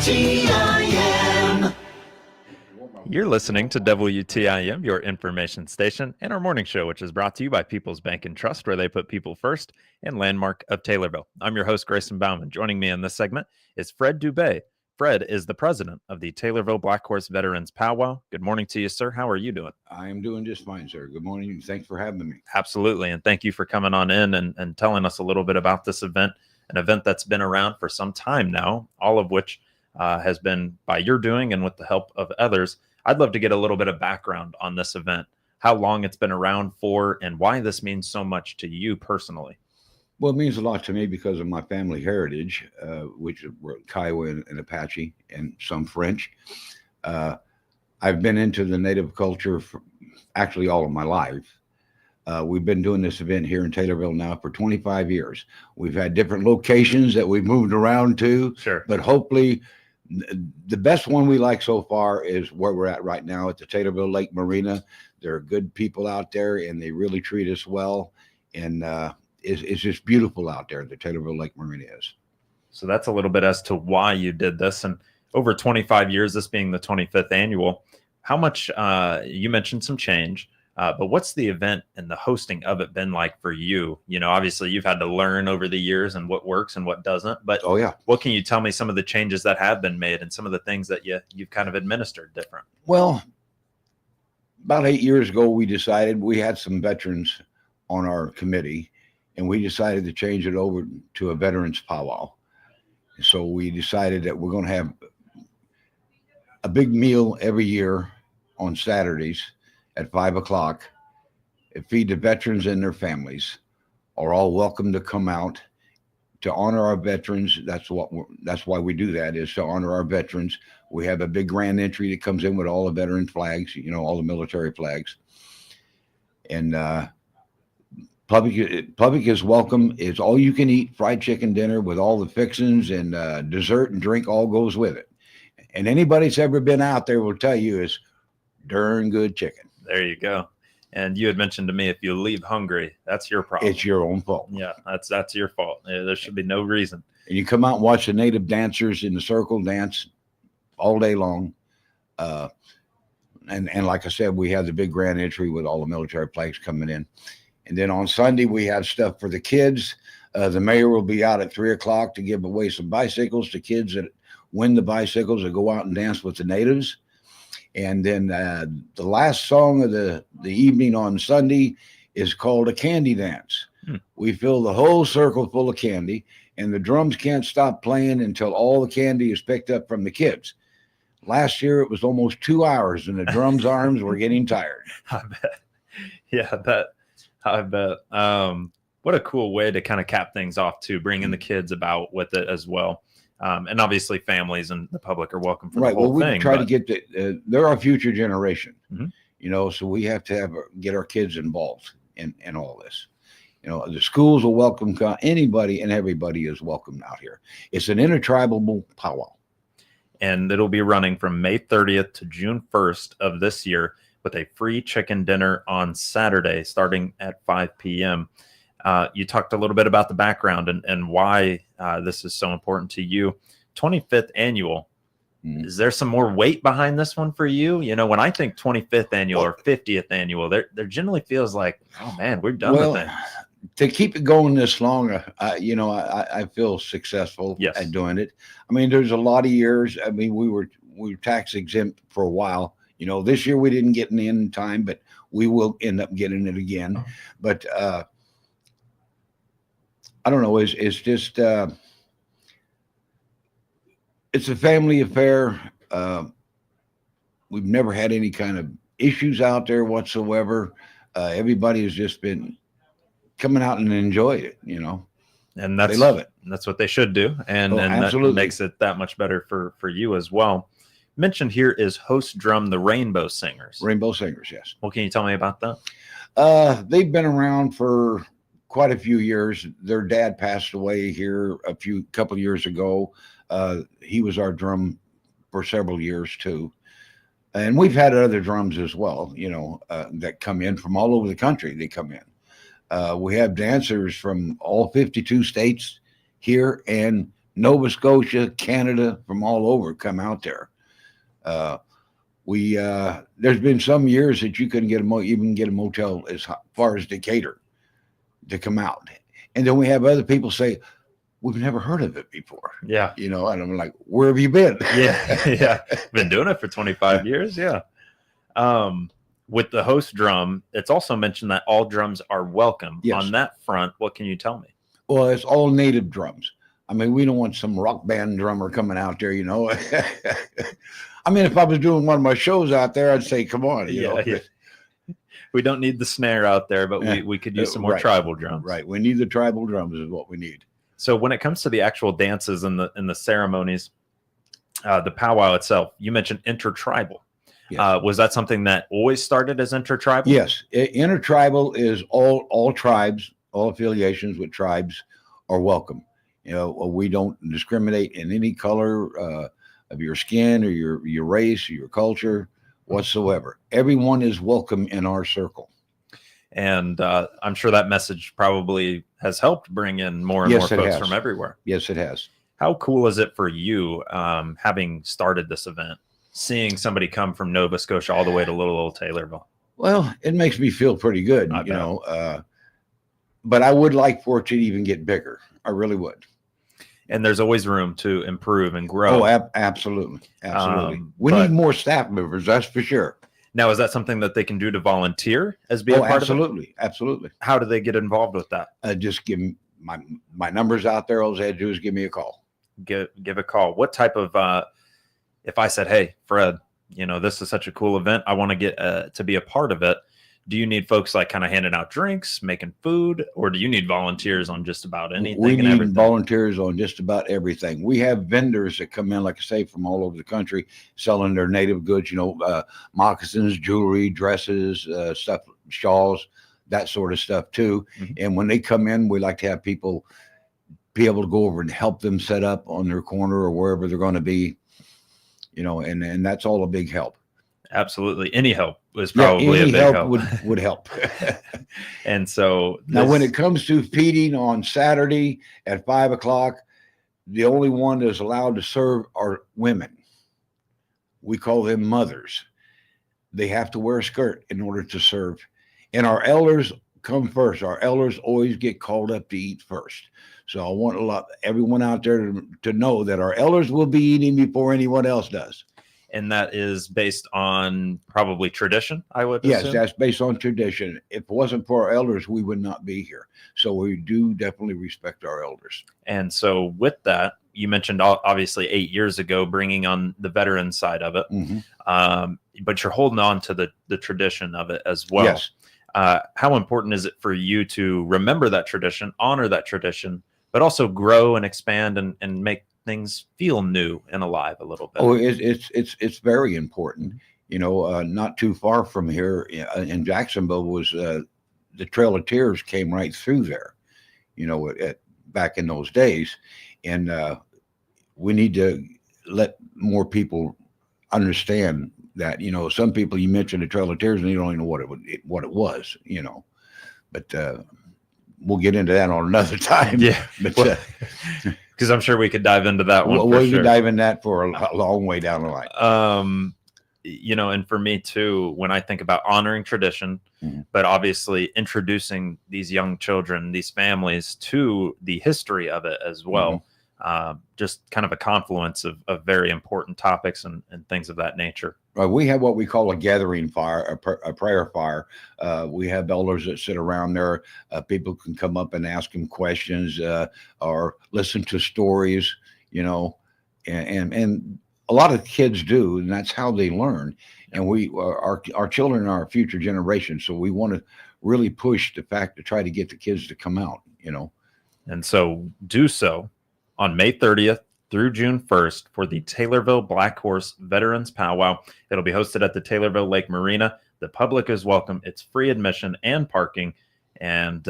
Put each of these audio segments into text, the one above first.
WTIM. You're listening to WTIM, your information station, and our morning show, which is brought to you by People's Bank and Trust, where they put people first, and Landmark of Taylorville. I'm your host, Grayson Bauman. Joining me in this segment is Fred Dubé. Fred is the president of the Taylorville Black Horse Veterans Powwow. Good morning to you, sir. How are you doing? I am doing just fine, sir. Good morning, and thanks for having me. Absolutely, and thank you for coming on in and telling us a little bit about this event, an event that's been around for some time now, all of which has been by your doing and with the help of others. I'd love to get a little bit of background on this event, how long it's been around for, and why this means so much to you personally. Well, it means a lot to me because of my family heritage, which were Kiowa and Apache and some French. I've been into the Native culture for actually all of my life. We've been doing this event here in Taylorville now for 25 years. We've had different locations that we've moved around to, Sure. But hopefully the best one we like so far is where we're at right now at the Taylorville Lake Marina. There are good people out there, and they really treat us well. And it's just beautiful out there. The Taylorville Lake Marina is. So that's a little bit as to why you did this. And over 25 years, this being the 25th annual, how much, you mentioned some change, but what's the event and the hosting of it been like for you? You know, obviously you've had to learn over the years and what works and what doesn't, but Oh, yeah. what can you tell me some of the changes that have been made and some of the things that you've kind of administered different? Well, about 8 years ago, we decided we had some veterans on our committee, and we decided to change it over to a veterans powwow. So we decided that we're going to have a big meal every year on Saturdays at 5 o'clock. Feed the veterans and their families are all welcome to come out to honor our veterans. That's why we do that, is to honor our veterans. We have a big grand entry that comes in with all the veteran flags, you know, all the military flags. And public is welcome. It's all you can eat fried chicken dinner with all the fixings, and dessert and drink all goes with it. And anybody that's ever been out there will tell you it's darn good chicken. There you go. And you had mentioned to me, if you leave hungry, that's your problem. It's your own fault. Yeah, that's your fault. There should be no reason. And you come out and watch the native dancers in the circle dance all day long. And like I said, we have the big grand entry with all the military flags coming in. And then on Sunday, we have stuff for the kids. The mayor will be out at 3 o'clock to give away some bicycles to kids that win the bicycles and go out and dance with the natives. And then the last song of the evening on Sunday is called a candy dance. We fill the whole circle full of candy, and the drums can't stop playing until all the candy is picked up from the kids. Last year, it was almost 2 hours, and the drums' arms were getting tired. I bet. Yeah, I bet. What a cool way to kind of cap things off, too, bringing the kids about with it as well. And obviously families and the public are welcome for the whole thing. We try to get they're our future generation, Mhm. you know, so we have to get our kids involved in all this. You know, the schools will welcome anybody, and everybody is welcome out here. It's an intertribal powwow. And it'll be running from May 30th to June 1st of this year with a free chicken dinner on Saturday starting at 5 p.m. You talked a little bit about the background and why this is so important to you. 25th annual. Mm-hmm. Is there some more weight behind this one for you? You know, when I think 25th annual or 50th annual, there generally feels like, oh man, we're done with it. To keep it going this long, you know, I feel successful Yes. at doing it. I mean, there's a lot of years. I mean, we were tax exempt for a while. You know, this year we didn't get in time, but we will end up getting it again. But I don't know. It's just it's a family affair. We've never had any kind of issues out there whatsoever. Everybody has just been coming out and enjoy it, you know. And they love it. That's what they should do. And that absolutely makes it that much better for you as well. Mentioned here is host drum, the Rainbow Singers. Rainbow Singers, yes. What can you tell me about that? They've been around for quite a few years. Their dad passed away here a couple of years ago. He was our drum for several years too. And we've had other drums as well, you know, that come in from all over the country. They come in. We have dancers from all 52 states here and Nova Scotia, Canada, from all over come out there. There's been some years that you couldn't even get a motel as far as Decatur to come out, and then we have other people say we've never heard of it before. Yeah, and I'm like, where have you been? yeah, been doing it for 25 years. Yeah. With the host drum, it's also mentioned that all drums are welcome. Yes. On that front, what can you tell me? Well, it's all native drums. I mean, we don't want some rock band drummer coming out there, I mean, if I was doing one of my shows out there, I'd say, come on, Yeah. We don't need the snare out there, but we could use some more tribal drums. Right. We need the tribal drums is what we need. So when it comes to the actual dances and the ceremonies, the powwow itself, you mentioned intertribal. Yes. Was that something that always started as intertribal? Yes. Intertribal is all tribes, all affiliations with tribes are welcome. We don't discriminate in any color of your skin or your race or your culture whatsoever. Everyone is welcome in our circle. And I'm sure that message probably has helped bring in more and more folks from everywhere. Yes, it has. How cool is it for you, having started this event, seeing somebody come from Nova Scotia all the way to little old Taylorville? Well, it makes me feel pretty good, but I would like for it to even get bigger. I really would. And there's always room to improve and grow. Oh, absolutely. We need more staff members, that's for sure. Now, is that something that they can do to volunteer as being a part absolutely, of it? Absolutely. How do they get involved with that? Just give me my numbers out there. All they had to do is give me a call. Give a call. What type of, if I said, hey, Fred, this is such a cool event, I want to get to be a part of it. Do you need folks like kind of handing out drinks, making food, or do you need volunteers on just about anything? We need volunteers on just about everything. We have vendors that come in, like I say, from all over the country, selling their native goods, moccasins, jewelry, dresses, stuff, shawls, that sort of stuff too. Mm-hmm. And when they come in, we like to have people be able to go over and help them set up on their corner or wherever they're going to be, and that's all a big help. Absolutely. Any help is probably a big help. Would help. And so now when it comes to feeding on Saturday at 5:00, the only one that's allowed to serve are women. We call them mothers. They have to wear a skirt in order to serve. And our elders come first. Our elders always get called up to eat first. So I want everyone out there to know that our elders will be eating before anyone else does. And that is based on probably tradition, I would assume? Yes, that's based on tradition. If it wasn't for our elders, we would not be here. So we do definitely respect our elders. And so with that, you mentioned obviously 8 years ago, bringing on the veteran side of it, mm-hmm. But you're holding on to the tradition of it as well. Yes. How important is it for you to remember that tradition, honor that tradition, but also grow and expand and make things feel new and alive a little bit? Oh, it's very important. Not too far from here in Jacksonville was the Trail of Tears came right through there, back in those days. And we need to let more people understand that, some people, you mentioned the Trail of Tears and you don't even know what it was, but we'll get into that on another time. Yeah. But, because I'm sure we could dive into that one. We'll dive in that for a long way down the line. And for me too, when I think about honoring tradition, mm-hmm. but obviously introducing these young children, these families to the history of it as well, mm-hmm. Just kind of a confluence of very important topics and things of that nature. We have what we call a gathering fire, a prayer fire. We have elders that sit around there. People can come up and ask them questions or listen to stories, and a lot of kids do, and that's how they learn. And our children are our future generation, so we want to really push the fact to try to get the kids to come out, And so do so on May 30th. Through June 1st for the Taylorville Black Horse Veterans Powwow. It'll be hosted at the Taylorville Lake Marina. The public is welcome. It's free admission and parking, and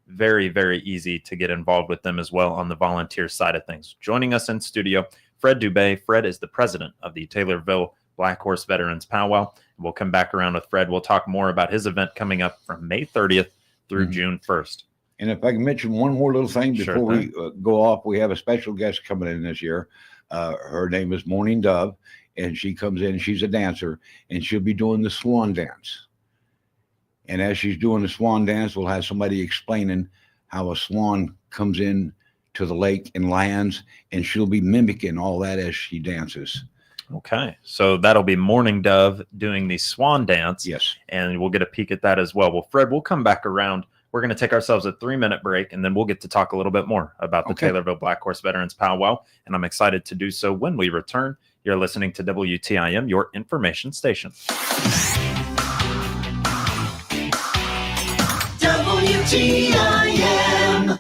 very, very easy to get involved with them as well on the volunteer side of things. Joining us in studio, Fred Dubé. Fred is the president of the Taylorville Black Horse Veterans Powwow. We'll come back around with Fred. We'll talk more about his event coming up from May 30th through mm-hmm. June 1st. And if I can mention one more little thing Sure before thing. we go off, we have a special guest coming in this year. Her name is Morning Dove, and she comes in. She's a dancer, and she'll be doing the swan dance. And as she's doing the swan dance, we'll have somebody explaining how a swan comes in to the lake and lands, and she'll be mimicking all that as she dances. Okay, so that'll be Morning Dove doing the swan dance. Yes. And we'll get a peek at that as well. Well, Fred, we'll come back around. We're going to take ourselves a 3-minute break, and then we'll get to talk a little bit more about the Okay. Taylorville Black Horse Veterans Powwow. And I'm excited to do so when we return. You're listening to WTIM, your information station. WTIM.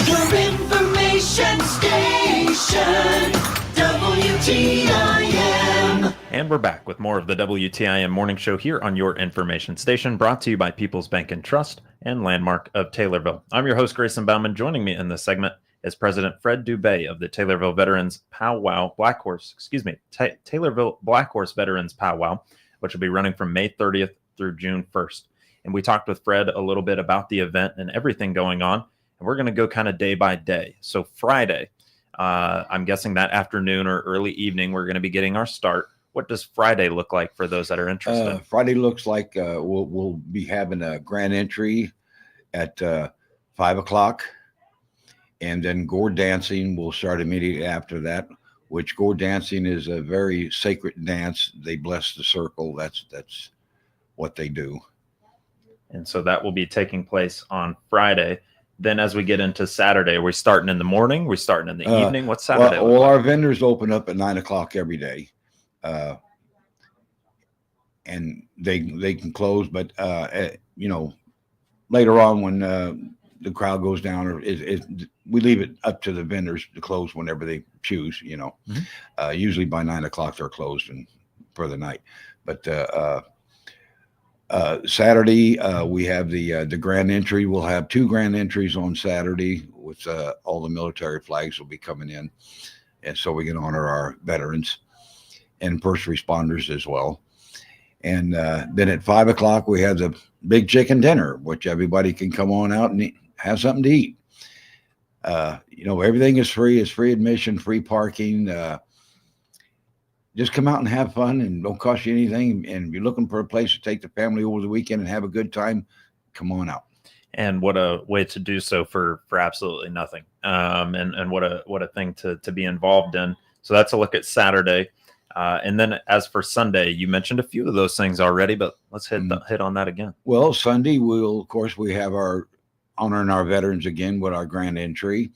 Your information station, WTIM. And we're back with more of the WTIM morning show here on your information station, brought to you by People's Bank and Trust and Landmark of Taylorville. I'm your host, Grayson Bauman. Joining me in this segment is President Fred Dubé of the Taylorville Veterans Powwow Taylorville Black Horse Veterans Powwow, which will be running from May 30th through June 1st. And we talked with Fred a little bit about the event and everything going on. And we're going to go kind of day by day. So Friday, I'm guessing that afternoon or early evening, we're going to be getting our start. What does Friday look like for those that are interested? Friday looks like we'll be having a grand entry at 5 o'clock. And then gourd dancing will start immediately after that, which gourd dancing is a very sacred dance. They bless the circle. That's what they do. And so that will be taking place on Friday. then as we get into Saturday, are we starting in the morning? We're starting in the evening? What's Saturday? Well, our vendors open up at 9 o'clock every day. And they can close, but later on when the crowd goes down, or we leave it up to the vendors to close whenever they choose. Usually by 9 o'clock they're closed and for the night. But Saturday we have the grand entry. We'll have 2 grand entries on Saturday with all the military flags will be coming in, and so we can honor our veterans and first responders as well. And then at 5 o'clock, we have the big chicken dinner, which everybody can come on out and have something to eat. Everything is free. It's free admission, free parking. Just come out and have fun, and don't cost you anything. And if you're looking for a place to take the family over the weekend and have a good time, come on out. And what a way to do so for absolutely nothing. And what a thing to be involved in. So that's a look at Saturday. And then as for Sunday, you mentioned a few of those things already, but let's hit on that again. Well, Sunday, we have our honoring our veterans again with our grand entry.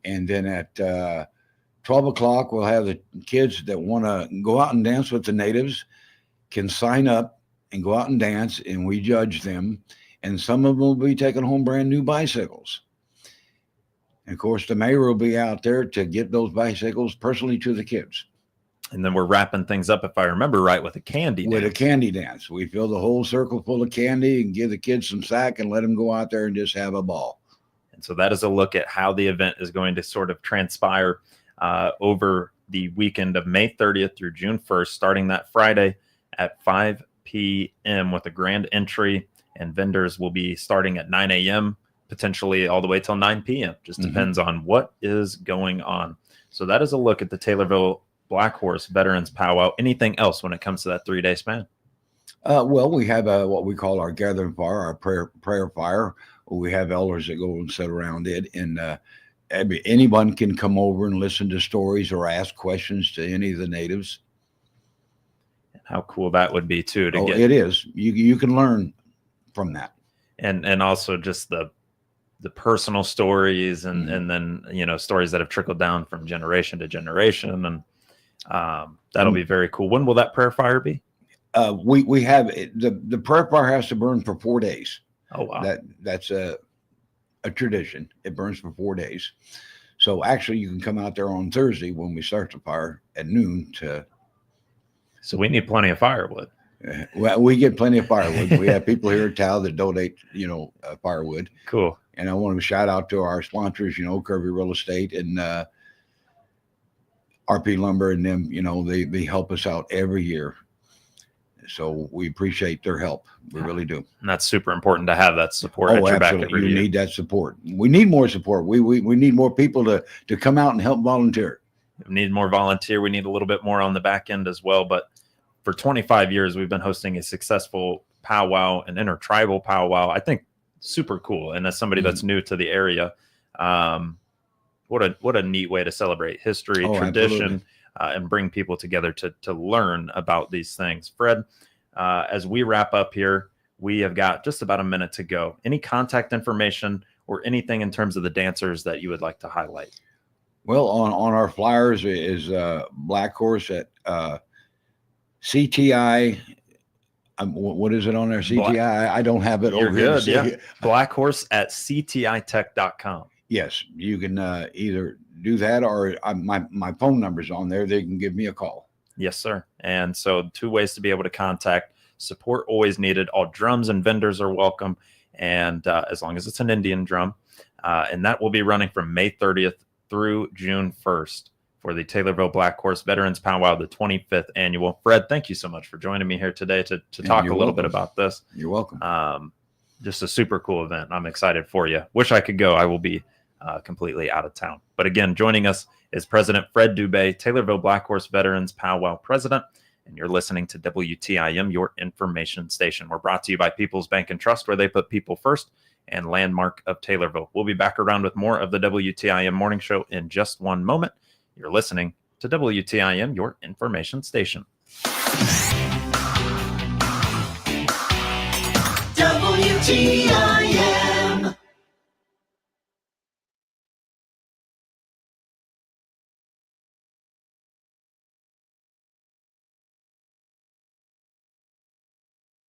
And then at 12 o'clock, we'll have the kids that want to go out and dance with the natives can sign up and go out and dance, and we judge them. And some of them will be taking home brand new bicycles. And of course, the mayor will be out there to get those bicycles personally to the kids. And then we're wrapping things up, if I remember right, with a candy dance. With a candy dance. We fill the whole circle full of candy and give the kids some sack and let them go out there and just have a ball. And so that is a look at how the event is going to sort of transpire over the weekend of May 30th through June 1st, starting that Friday at 5 p.m. with a grand entry. And vendors will be starting at 9 a.m., potentially all the way till 9 p.m. Just depends on what is going on. So that is a look at the Taylorville Black Horse Veterans Powwow. Anything else when it comes to that 3-day span? Well, we have what we call our gathering fire, our prayer fire. We have elders that go and sit around it, and anyone can come over and listen to stories or ask questions to any of the natives. How cool that would be too. It is. You can learn from that, and also just the personal stories, and then stories that have trickled down from generation to generation, and that'll be very cool. When will that prayer fire be? We have the prayer fire has to burn for 4 days. Oh wow! That's a tradition. It burns for 4 days. So actually, you can come out there on Thursday when we start the fire at noon to. So we need plenty of firewood. Well, we get plenty of firewood. We have people here at Tao that donate, firewood. Cool. And I want to shout out to our sponsors, Kirby Real Estate and RP Lumber, and them. They help us out every year. So we appreciate their help. We really do. And that's super important to have that support at your back every year. You need that support. We need more support. We need more people to come out and help volunteer. We need more volunteer. We need a little bit more on the back end as well. But for 25 years, we've been hosting a successful powwow, an intertribal powwow. I think super cool. And as somebody that's new to the area, what a neat way to celebrate history, tradition, and bring people together to learn about these things. Fred, as we wrap up here, we have got just about a minute to go. Any contact information or anything in terms of the dancers that you would like to highlight? Well, on our flyers is Black Horse at CTI. What is it on there? CTI? I don't have it. You're over good, here. yeah. Black Horse at ctitech.com. Yes, you can either do that or my phone number's on there. They can give me a call. Yes, sir. And so 2 ways to be able to contact. Support always needed. All drums and vendors are welcome. And as long as it's an Indian drum. And that will be running from May 30th through June 1st for the Taylorville Black Horse Veterans Powwow, the 25th annual. Fred, thank you so much for joining me here today to talk a little bit about this. You're welcome. Just a super cool event. I'm excited for you. Wish I could go. I will be completely out of town. But again, joining us is President Fred Dubé, Taylorville Black Horse Veterans Powwow President, and you're listening to WTIM, your information station. We're brought to you by People's Bank and Trust, where they put people first, and Landmark of Taylorville. We'll be back around with more of the WTIM Morning Show in just one moment. You're listening to WTIM, your information station. WTIM.